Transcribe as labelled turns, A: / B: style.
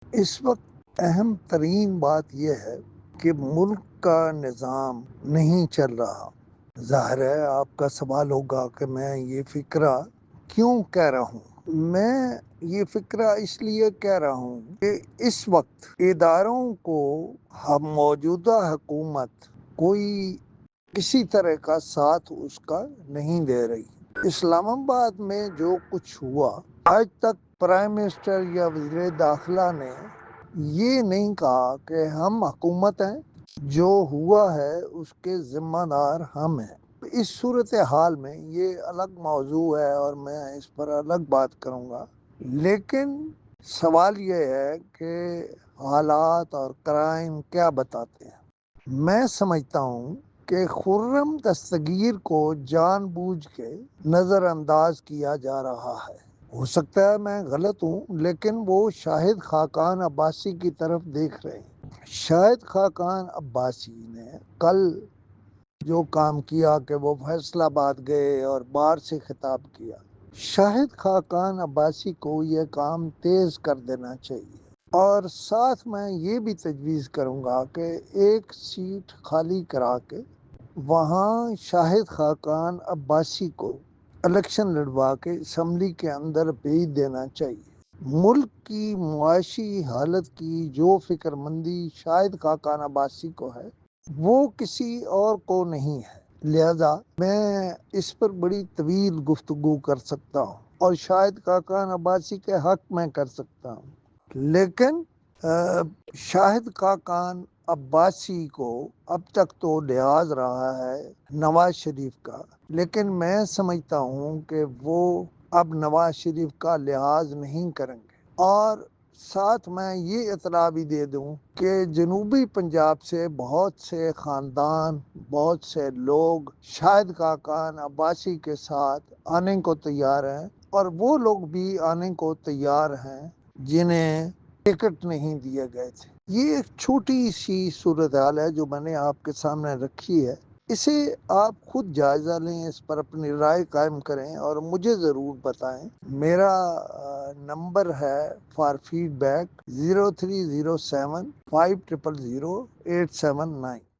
A: اس وقت اہم ترین بات یہ ہے کہ ملک کا نظام نہیں چل رہا۔ ظاہر ہے آپ کا سوال ہوگا کہ میں یہ فکرہ کیوں کہہ رہا ہوں۔ میں یہ فکرہ اس لیے کہہ رہا ہوں کہ اس وقت اداروں کو موجودہ حکومت کوئی کسی طرح کا ساتھ اس کا نہیں دے رہی۔ اسلام آباد میں جو کچھ ہوا، آج تک پرائم منسٹر یا وزیر داخلہ نے یہ نہیں کہا کہ ہم حکومت ہیں، جو ہوا ہے اس کے ذمہ دار ہم ہیں۔ اس صورتحال میں یہ الگ موضوع ہے اور میں اس پر الگ بات کروں گا، لیکن سوال یہ ہے کہ حالات اور کرائم کیا بتاتے ہیں۔ میں سمجھتا ہوں کہ خرم دستگیر کو جان بوجھ کے نظر انداز کیا جا رہا ہے۔ ہو سکتا ہے میں غلط ہوں، لیکن وہ شاہد خاقان عباسی کی طرف دیکھ رہے ہیں۔ شاہد خاقان عباسی نے کل جو کام کیا کہ وہ فیصل آباد گئے اور بار سے خطاب کیا، شاہد خاقان عباسی کو یہ کام تیز کر دینا چاہیے۔ اور ساتھ میں یہ بھی تجویز کروں گا کہ ایک سیٹ خالی کرا کے وہاں شاہد خاقان عباسی کو الیکشن لڑوا کے اسمبلی کے اندر بھیج دینا چاہیے۔ ملک کی معاشی حالت کی جو فکر مندی شاہد خاقان عباسی کو ہے، وہ کسی اور کو نہیں ہے۔ لہذا میں اس پر بڑی طویل گفتگو کر سکتا ہوں اور شاہد خاقان عباسی کے حق میں کر سکتا ہوں، لیکن شاہد خاقان عباسی کو اب تک تو لحاظ رہا ہے نواز شریف کا، لیکن میں سمجھتا ہوں کہ وہ اب نواز شریف کا لحاظ نہیں کریں گے۔ اور ساتھ میں یہ اطلاع بھی دے دوں کہ جنوبی پنجاب سے بہت سے خاندان، بہت سے لوگ شاہد خاقان عباسی کے ساتھ آنے کو تیار ہیں، اور وہ لوگ بھی آنے کو تیار ہیں جنہیں ٹکٹ نہیں دیے گئے تھے۔ یہ ایک چھوٹی سی صورتحال ہے جو میں نے آپ کے سامنے رکھی ہے۔ اسے آپ خود جائزہ لیں، اس پر اپنی رائے قائم کریں اور مجھے ضرور بتائیں۔ میرا نمبر ہے فار فیڈ بیک 0307500879۔